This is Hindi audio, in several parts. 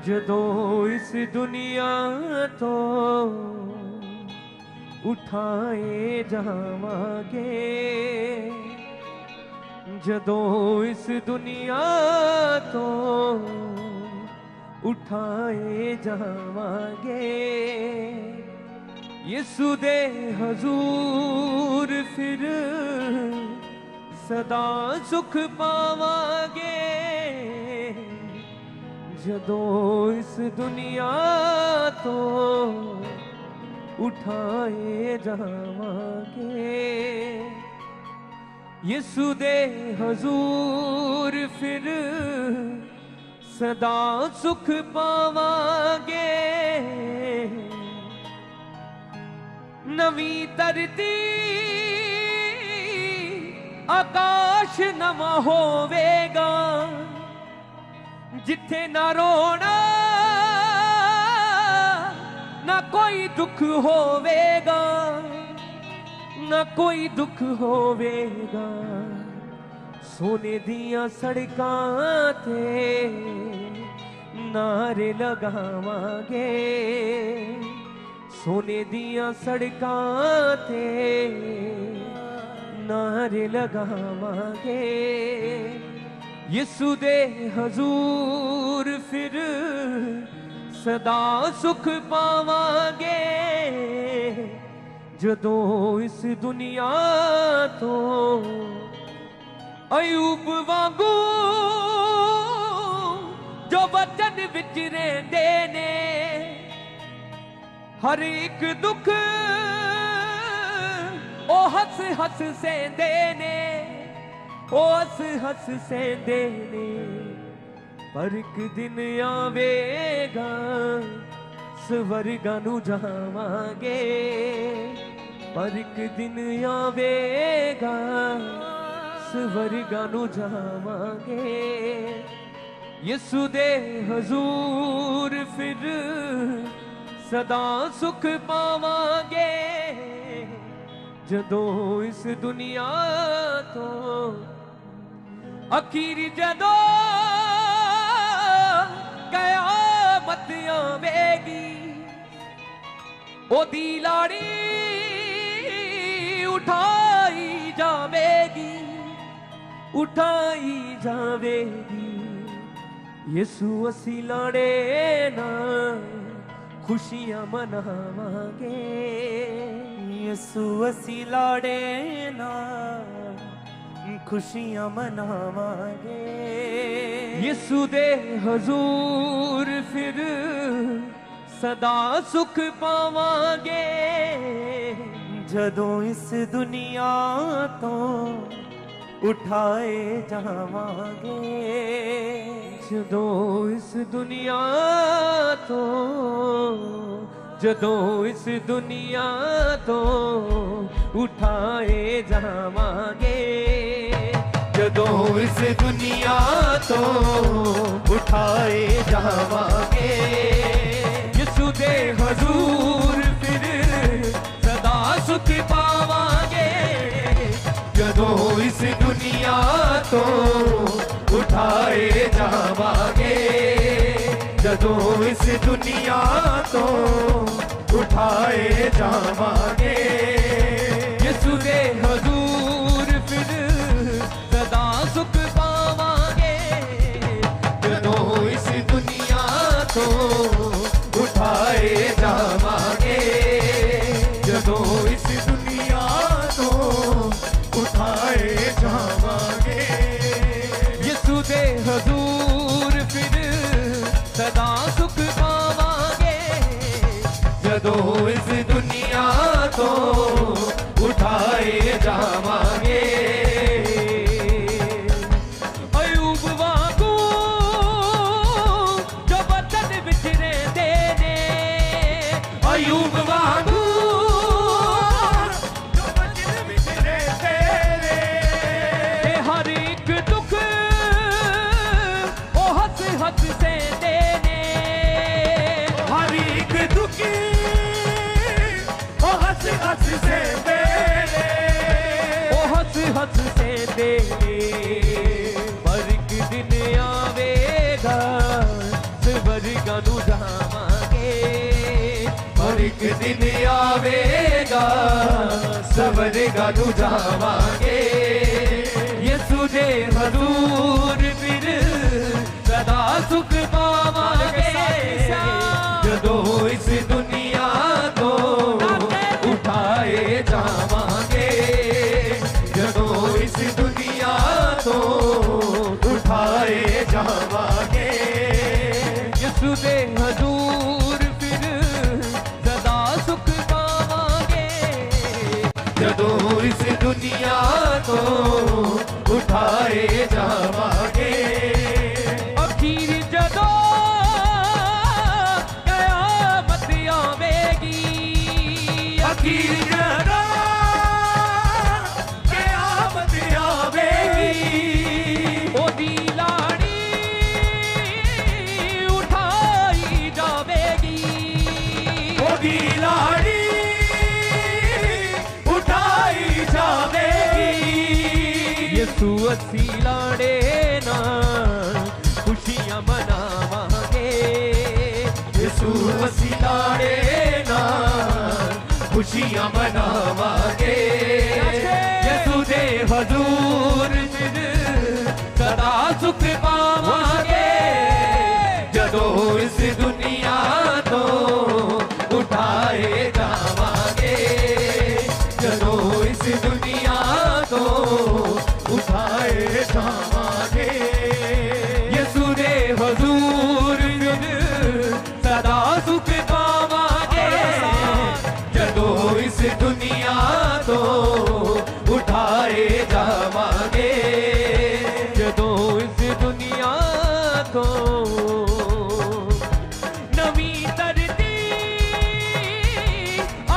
जदों इस दुनिया तो उठाए जावांगे, जदों इस दुनिया तो उठाए जावांगे, यीशु दे हजूर फिर सदा सुख पावांगे। जदों इस दुनिया तो उठाए जावांगे, यीशु दे हजूर फिर सदा सुख पावांगे। नवी धरती आकाश नवा होवेगा, जिथे ना रोना ना कोई दुख होवेगा, ना कोई दुख होवेगा। सोने दिया सड़कां ते नारे लगावांगे, सोने दिया सड़कां ते नारे लगावांगे, यीशु दे हजूर फिर सदा सुख पावांगे। जदों इस दुनिया तो अयूब वांगू जो वचन विच रहिंदे ने, हर एक दुख ओ हस हस सहंदे ने, ओ हस हस सहंदे ने। पर एक दिन आवेगा स्वर्गां नूं जावांगे, पर एक दिन आवेगा स्वर्गां नूं जावांगे, यीशु दे हजूर फिर सदा सुख पावांगे। जदों इस दुनिया तो अखीर जदों कयामत आवेगी, ओदी लाड़ी उठाई जावेगी, उठाई जावेगी। यीशु असी लाड़े ना खुशियां मनावांगे, यीशु असी लाड़े ना खुशियां मनावांगे, यीशु दे हजूर फिर सदा सुख पावांगे। जदों इस दुनिया तो उठाए जावांगे, जदों इस दुनिया तो, जदों इस दुनिया तो उठाए जावांगे, जदों इस दुनिया तो उठाए जावांगे, यीशु दे हजूर फिर सदा सुख पावांगे। जदों इस दुनिया तो उठाए जावांगे, जदों इस दुनिया तो उठाए जावांगे, यीशु दे हजूर फिर सदा सुख पावांगे। जदों इस दुनिया तो उठाए जावांगे, जदों इस दुनिया तो उठाए जावांगे, यीशु दे हजूर फिर सदा सुख पावांगे। जदों इस दुनिया तो उठाए जावांगे। अयूब वांगू जो वचन विच रहिंदे ने, अयूब वांगू जो वचन विच रहिंदे ने, हर एक दुख ओ हस हस सहंदे ने, हर एक दुखी ओ हस हस सहंदे ने, ओ हस हस सहंदे ने। पर एक दिन आवेगा स्वर्गां दिन आवेगा सवरेगा तू जावांगे यसु दे हजूर फिर सदा सुख पावांगे जदों इस दुनिया को उठाए जावांगे जदों इस दुनिया को उठाए जावांगे यसु दे हजूर फिर सदा सुख पावांगे जदों इस दुनिया को उठाए जावांगे अखीर जदों क़यामत आवेगी अखीर जदों क़यामत आवेगी ओदी लाड़ी उठाई जावेगी ओदी लाड़ी उठाई जावेगी यसु असी लाड़े ना खुशियां मनावांगे यसु असी लाड़े ना खुशियां मनावांगे यसु दे हजूर फिर सदा सुख पावांगे जदों इस दुनिया तो उठाए जावांगे जदों इस दुनिया तो उठाए जावांगे यसु दे हजूर फिर सदा सुख पावांगे जदों इस दुनिया तो उठाए जावांगे जदों इस दुनिया तो नवी धरती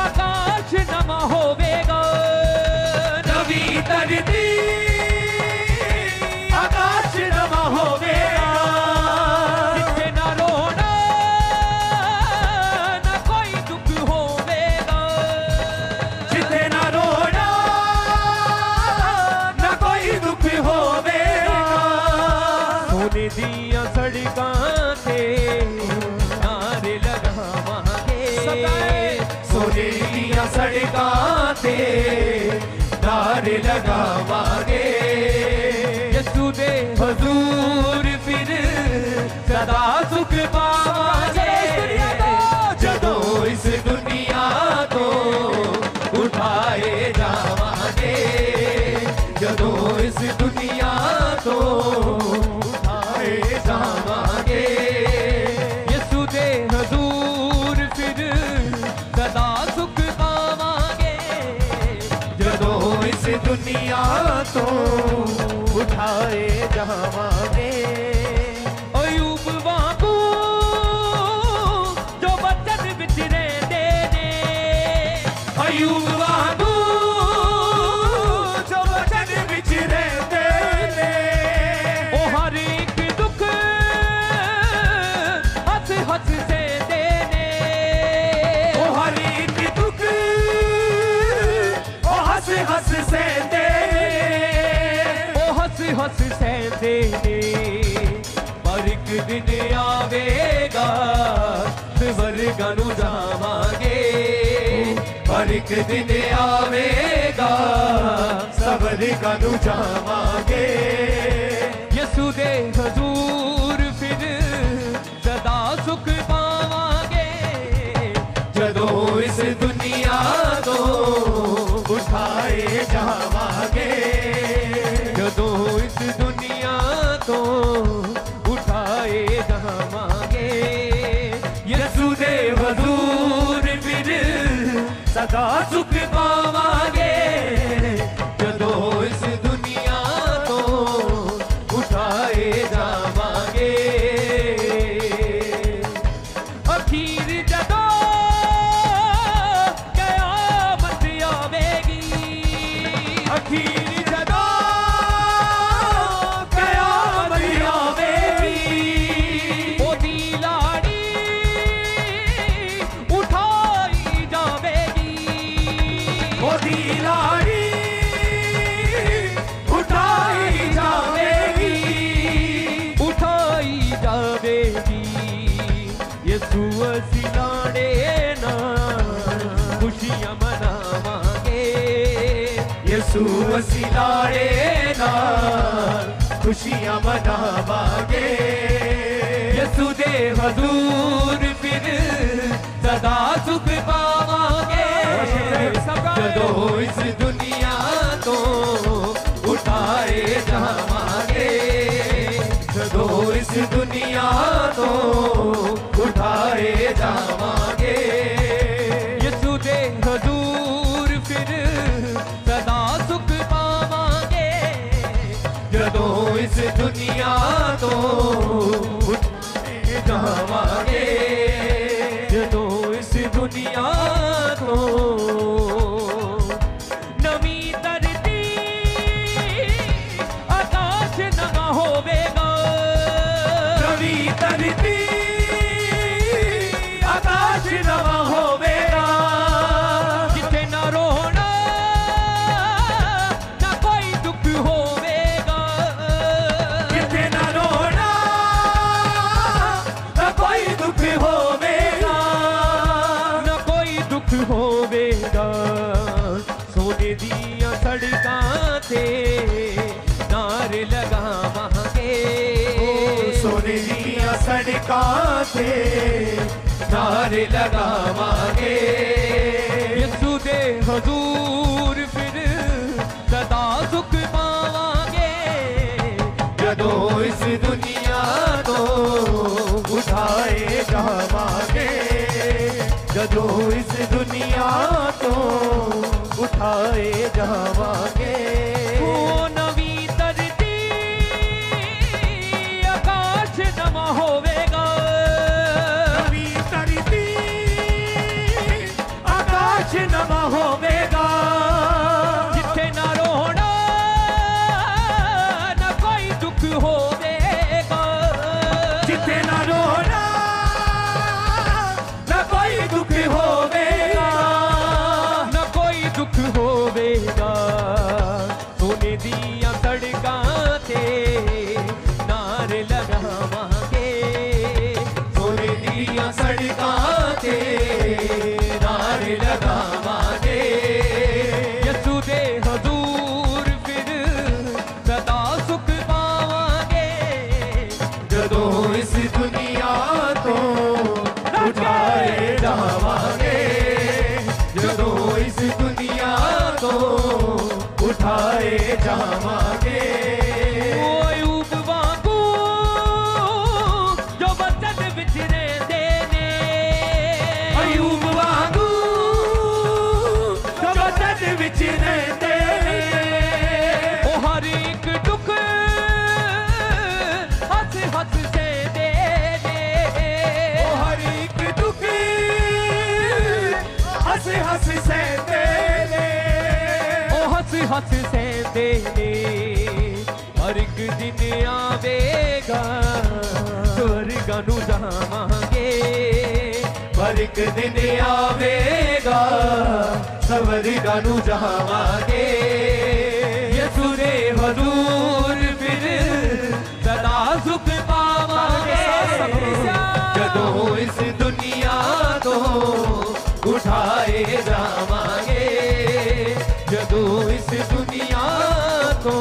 आकाश नवा होवेगा नवी धरती आकाश नवा होवेगा जिथे ना रोना ना कोई दुख होवेगा जिथे ना रोना ना कोई दुख होवेगा सोने दिया सड़कां ते नारे लगावांगे सोने दिया सड़कां ते नारे लगावांगे यसु दे हजूर फिर सदा सुख पावांगे जदों इस दुनिया को उठाए जावांगे जदों इस दुनिया को उठाए जावांगे यसु दे हजूर फिर सदा सुख पावांगे जदों इस दुनिया तो उठाए जावांगे अयूब वांगू जो बचन विच रहिंदे ने अयूब वांगू जो बचन विच रहिंदे ने ओ हर एक दुख हस हस सहंदे ने ओ हर एक दुख ओ हस हस सहंदे हस सहंदे ने पर एक दिन आवेगा स्वर्गां नूं जावांगे पर एक दिन आवेगा स्वर्गां नूं जावांगे यसु दे हजूर फिर सदा सुख पावांगे जदों इस दुनिया तो उठाए जावांगे जदों इस दुनिया तो उठाए जावांगे यसु दे हजूर फिर सदा सुख पावांगे जदों इस दुनिया तो उठाए जावांगे अखीर जदों क़यामत आवेगी अखीर यसु असी लाड़े ना खुशियां मनावांगे। यसू दे हजूर फिर सदा सुख पावांगे। जदों इस दुनिया तो उठाए जावांगे, जदों इस दुनिया तो उठाए जावांगे। यसू दे हजूर फिर सदा सुख पावांगे। जदों इस दुनिया तो उठाए जावांगे, जदों इस दुनिया तो नवी धरती आकाश नवा होवेगा। नवी धरती आकाश नवा होवेगा। जिथे ना रोना ना कोई दुख होवेगा। जिथे ना रोना ना कोई दुख होवेगा। ना कोई दुख होवेगा। सोने दिया सड़कां ते नारे लगावांगे। सोने दिया सड़कां ते नारे लगावांगे। यसू दे हजूर फिर सदा सुख पावांगे। जदों इस दुनिया तो उठाए जावांगे, जदों इस दुनिया तो उठाए जावांगे। ओ नवी धरती आकाश नवा होवेगा। नवी धरती आकाश नवा होवेगा। जिथे ना रोना ना कोई दुख होवेगा। जिथे ना रोना ना कोई दुख होवेगा। ना कोई दुख होवेगा। सोने दिया सड़कां ते नारे लगावांगे। सोने दिया सड़कां ते नारे लगावांगे। यसू दे हजूर फिर सदा सुख पावांगे। जदों इस दुनिया तो उठाए जावांगे, जदों इस दुनिया तो उठाए जावांगे। ओ अयूब वांगू जो वतन विच रहिंदे ने। अयूब वांगू जो वतन विच रहिंदे ने। ओ हर एक दुख हस हस सहंदे ने। ओ हर एक दुख हस हस सहंदे ने। ओ हस हस सहंदे ने। हर एक दिन आवेगा स्वर्गां नूं जावांगे। पर एक दिन आवेगा स्वर्गां नूं जावांगे। यसू दे हजूर फिर सदा सुख पावांगे। जदों इस दुनिया तो उठाए जावांगे, जदों इस दुनिया तो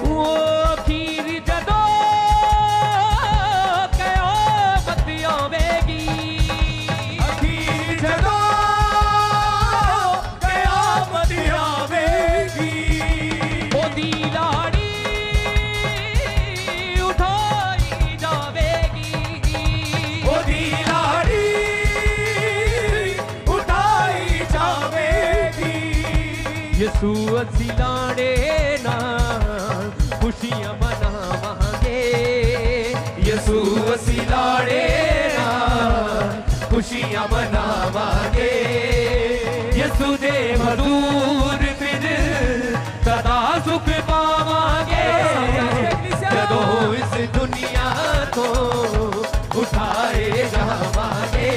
वो अखीर जदों क़यामत आवेगी। अखीर जदों क़यामत आवेगी। ओदी लाड़ी उठाई जावेगी। ओदी लाड़ी उठाई जावेगी। यसू असी लाड़े नाल खुशियां मनावांगे। यसू असी लाड़े नाल खुशियां मनावांगे। यसू दे हजूर फिर सदा सुख पावांगे। जदों इस दुनिया को उठाए जावांगे,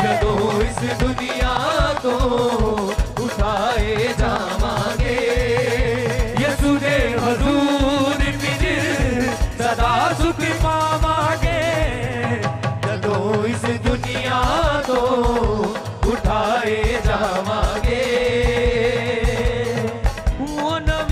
जदों इस दुनिया को उठाए जावांगे। यसू दे हजूर फिर सदा सुख पावांगे। जदों इस दुनिया को उठाए जावांगे। वो नवी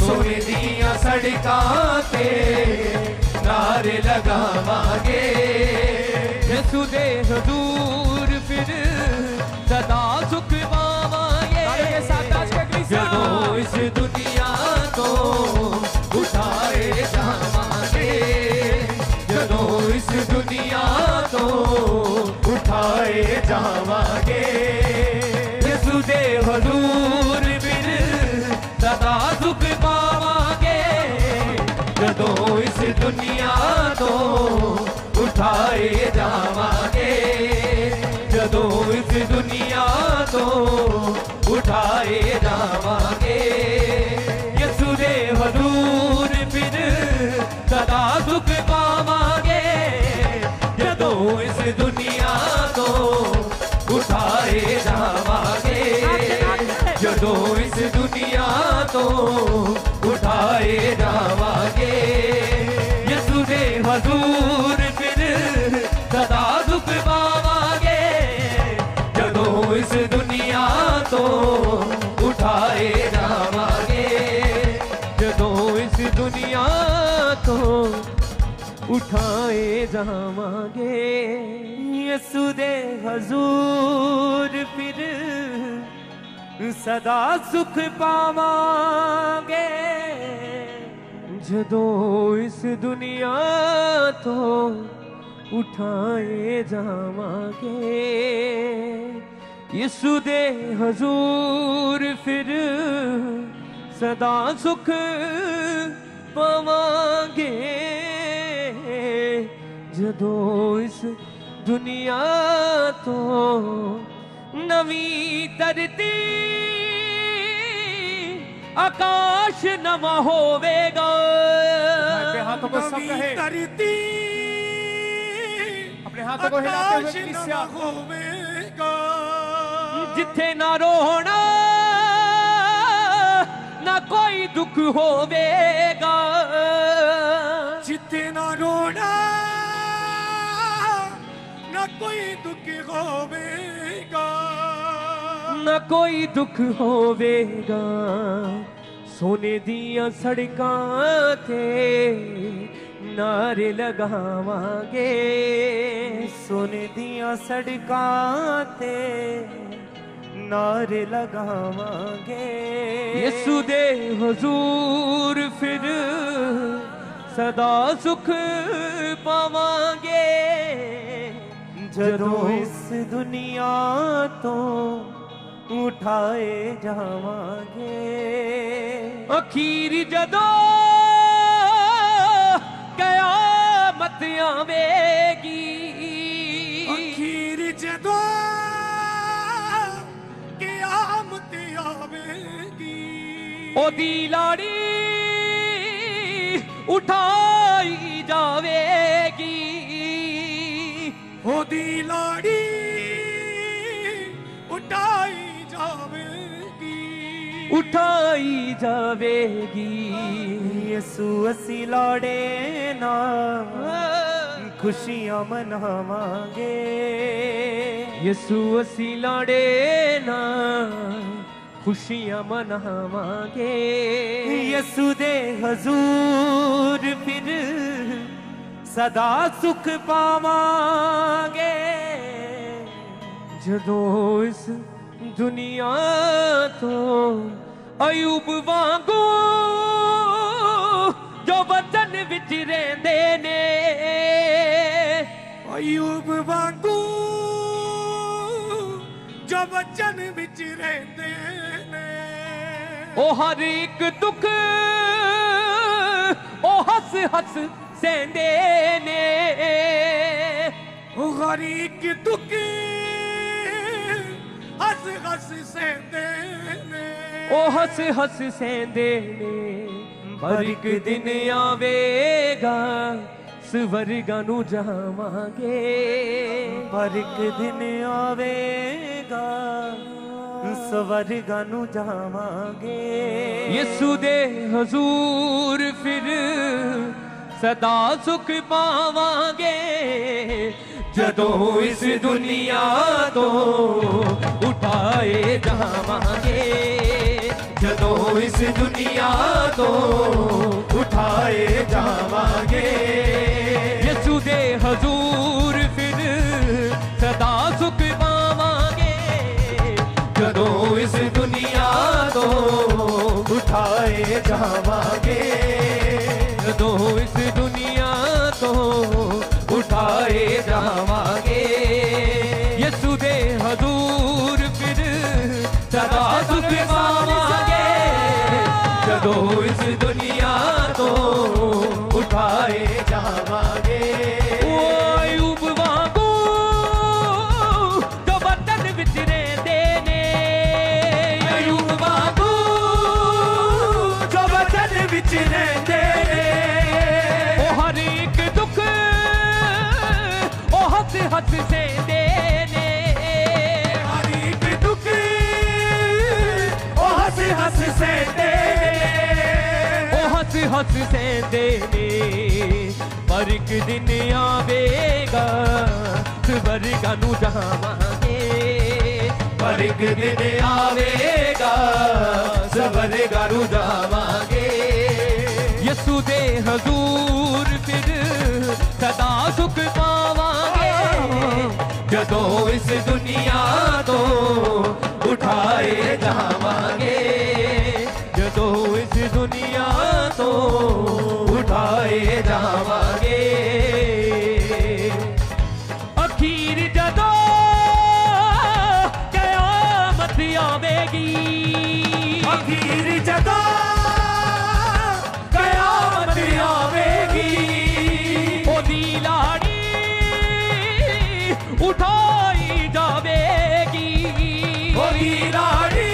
सोने दिया सड़कां ते नारे लगावांगे यसू दे हजूर फिर सदा सुख पावांगे जदों इस दुनिया तो उठाए जावांगे जदों इस दुनिया तो उठाए जावांगे यसू दे हजूर फिर सदा सुख पावांगे जदों इस दुनिया तो उठाए जावांगे जदों इस दुनिया तो उठाए जावांगे यसू दे हजूर फिर सदा सुख पावांगे जदों इस दुनिया तो उठाए जावांगे जदों इस दुनिया तो उठाए जावांगे यसू दे हजूर फिर सदा सुख पावांगे जदों इस दुनिया तो उठाए जावांगे जदों इस दुनिया तो उठाए जावांगे यसू दे हजूर फिर सदा सुख पावांगे जदों इस दुनिया तो उठाए जावांगे यसू दे हजूर फिर सदा सुख पावांगे जदों इस दुनिया तो नवी धरती आकाश नवा होवेगा अपने हाथों को सब कहे धरती अपने हाथों को हिलाते हुए कलीसिया होवेगा जिथे ना रोना ना कोई दुख होवेगा जिथे ना रोना ना कोई दुख होवेगा ना कोई दुख होवेगा सोने दिया सड़कां ते नारे लगावांगे सोने दिया सड़कां ते नारे लगावांगे यसू दे हुजूर फिर सदा सुख पावांगे जदों इस दुनिया तो उठाए जावांगे अखीर जदों कयामत आवेगी अखीर जदों क़यामत आवेगी ओदी लाड़ी उठाई जावेगी ओदी लाड़ी उठाई जावेगी उठाई जावेगी यसू असी लाड़े ना खुशियां मनावांगे यसू असी लाड़े ना खुशियां मनावांगे यसू दे हजूर फिर सदा सुख पावांगे जदों इस दुनिया तो अयूब वांगू जो वतन विच रहिंदे ने अयूब वांगू जो वचन विच रहिंदे ने ओ हर एक दुख ओ हस हस सहंदे ने ओ हर एक दुख हस हस सहंदे ने ओ हस हस सहंदे ने पर एक दिन आवेगा स्वर्गां नू जावांगे पर एक दिन आवेगा स्वर्गां नू जावांगे यसू दे हजूर फिर सदा सुख पावांगे जदों इस दुनिया तो उठाए जावांगे ਜਦੋਂ ਇਸ ਦੁਨੀਆ ਤੋਂ ਉਠਾਏ ਜਾਵਾਂਗੇ ਯਿਸੂ ਦੇ ਹਜ਼ੂਰ ਫਿਰ ਸਦਾ ਸੁਖ ਪਾਵਾਂਗੇ ਜਦੋਂ ਇਸ ਦੁਨੀਆ ਤੋਂ ਉਠਾਏ ਜਾਵਾਂਗੇ ਜਦੋਂ ਇਸ ਦੁਨੀਆ ਤੋਂ ਉਠਾਏ ਜਾਵਾਂਗੇ ਯਿਸੂ ਦੇ ਹਜ਼ੂਰ ਫਿਰ ਸਦਾ ਸੁਖ ਪਾਵਾਂਗੇ ਜਦੋਂ ਇਸ ਦੁਨੀਆ ਤੋਂ ਉਠਾਏ ਜਾਵਾਂਗੇ ਆਯੂਬ ਵਾਂਗੂ ਜੋ ਵਤਨ ਵਿੱਚ ਰਹਿੰਦੇ ਨੇ ਆਯੂਬ ਵਾਂਗੂ ਜੋ ਵਤਨ ਵਿੱਚ ਰਹਿੰਦੇ ਨੇ ਉਹ ਹਰ ਇੱਕ ਦੁੱਖ ਉਹ ਹੱਸ ਹੱਸ ਸਹਿੰਦੇ ਨੇ ਹਰ ਇੱਕ ਦੁੱਖ ਉਹ ਹੱਸ ਹੱਸ ਸਹਿੰਦੇ ਉਹ ਹੱਸ ਹੱਸ ਸਹਿੰਦੇ ਨੇ ਪਰ ਇੱਕ ਦਿਨ ਆਵੇਗਾ ਸਵਰਗਾਂ ਨੂੰ ਜਾਵਾਂਗੇ ਪਰ ਇੱਕ ਦਿਨ ਆਵੇਗਾ ਸਵਰਗਾਂ ਨੂੰ ਜਾਵਾਂਗੇ ਯਿਸੂ ਦੇ ਹਜ਼ੂਰ ਫਿਰ ਸਦਾ ਸੁਖ ਪਾਵਾਂਗੇ ਜਦੋਂ ਇਸ ਦੁਨੀਆ ਤੋਂ ਉਠਾਏ ਜਾਵਾਂਗੇ ਜਦੋਂ ਇਸ ਦੁਨੀਆ ਤੋਂ ਉਠਾਏ ਜਾਵਾਂਗੇ ਅਖੀਰ ਜਦੋਂ ਕਿਆਮਤ ਆਵੇਗੀ ਅਖੀਰ ਜਦੋਂ ਕਿਆਮਤ ਆਵੇਗੀ ਉਹਦੀ ਲਾੜੀ ਉਠਾਈ ਜਾਵੇਗੀ ਉਹਦੀ ਲਾੜੀ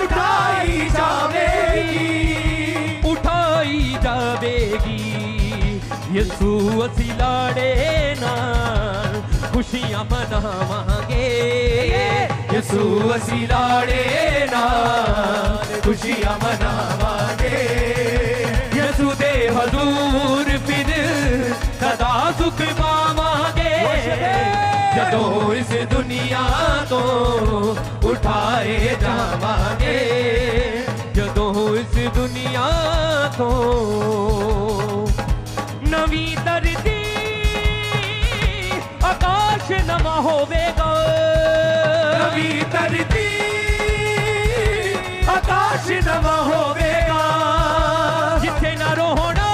ਉਠਾਈ ਜਾਵੇਗੀ ਉਠਾਈ ਜਾਵੇਗੀ ਯਿਸੂ ਅਸੀਂ ਲਾੜੇ ਨਾਲ ਖੁਸ਼ੀਆਂ ਮਨਾਵਾਂਗੇ ਯਿਸੂ ਅਸੀਂ ਲਾੜੇ ਨਾਲ ਖੁਸ਼ੀਆਂ ਮਨਾਵਾਂਗੇ ਯਿਸੂ ਦੇ ਹਜ਼ੂਰ ਫਿਰ ਸਦਾ ਸੁਖ ਪਾਵਾਂਗੇ ਜਦੋਂ ਇਸ ਦੁਨੀਆ ਤੋਂ ਉਠਾਏ ਜਾਵਾਂਗੇ ਜਦੋਂ ਇਸ ਦੁਨੀਆ ਤੋਂ ਨਵੀਂ ਧਰਤੀ ਆਕਾਸ਼ ਨਵਾਂ ਹੋਵੇਗਾ ਨਵੀਂ ਧਰਤੀ ਆਕਾਸ਼ ਨਵਾਂ ਹੋਵੇਗਾ ਜਿੱਥੇ ਨਾ ਰੋਣਾ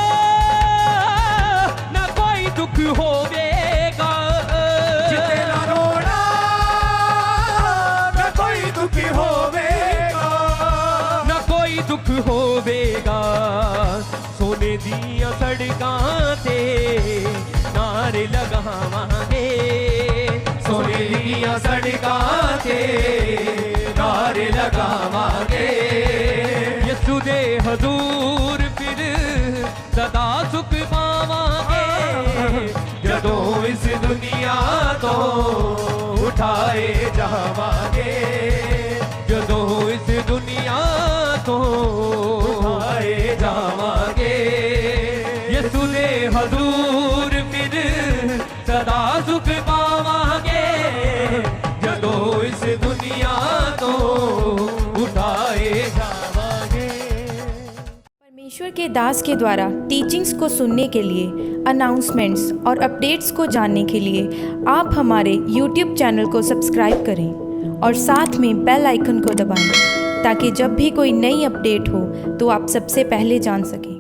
ਨਾ ਕੋਈ ਦੁੱਖ ਹੋਵੇਗਾ ਜਿੱਥੇ ਨਾ ਰੋਣਾ ਨਾ ਕੋਈ ਦੁੱਖ ਹੋਵੇਗਾ ਨਾ ਕੋਈ ਦੁੱਖ ਹੋਵੇਗਾ ਸੋਨੇ ਦੀਆਂ ਸੜਕਾਂ ਤੇ ਨਾਰੇ ਲਗਾਵਾਂਗੇ ਸੋਨੇ ਦੀਆਂ ਸੜਕਾਂ ਤੇ ਨਾਰੇ ਲਗਾਵਾਂਗੇ ਯਿਸੂ ਦੇ ਹਜ਼ੂਰ ਫਿਰ ਸਦਾ ਸੁਖ ਪਾਵਾਂਗੇ ਜਦੋਂ ਇਸ ਦੁਨੀਆ ਤੋਂ ਉਠਾਏ ਜਾਵਾਂਗੇ ਜਦੋਂ ਇਸ ਦੁਨੀਆ ਤੋਂ ਉਠਾਏ ਜਾਵਾਂਗੇ ਯਿਸੂ ਦੇ ਹਜ਼ੂਰ ਫਿਰ ਸਦਾ ਸੁਖ ਪਾਵਾਂਗੇ ਜਦੋਂ ਇਸ ਦੁਨੀਆ ਤੋਂ ਉਠਾਏ ਜਾਵਾਂਗੇ परमेश्वर के दास के द्वारा टीचिंग्स को सुनने के लिए, अनाउंसमेंट्स और अपडेट्स को जानने के लिए आप हमारे YouTube चैनल को सब्सक्राइब करें और साथ में बेल आइकन को दबाएं ताकि जब भी कोई नई अपडेट हो तो आप सबसे पहले जान सकें।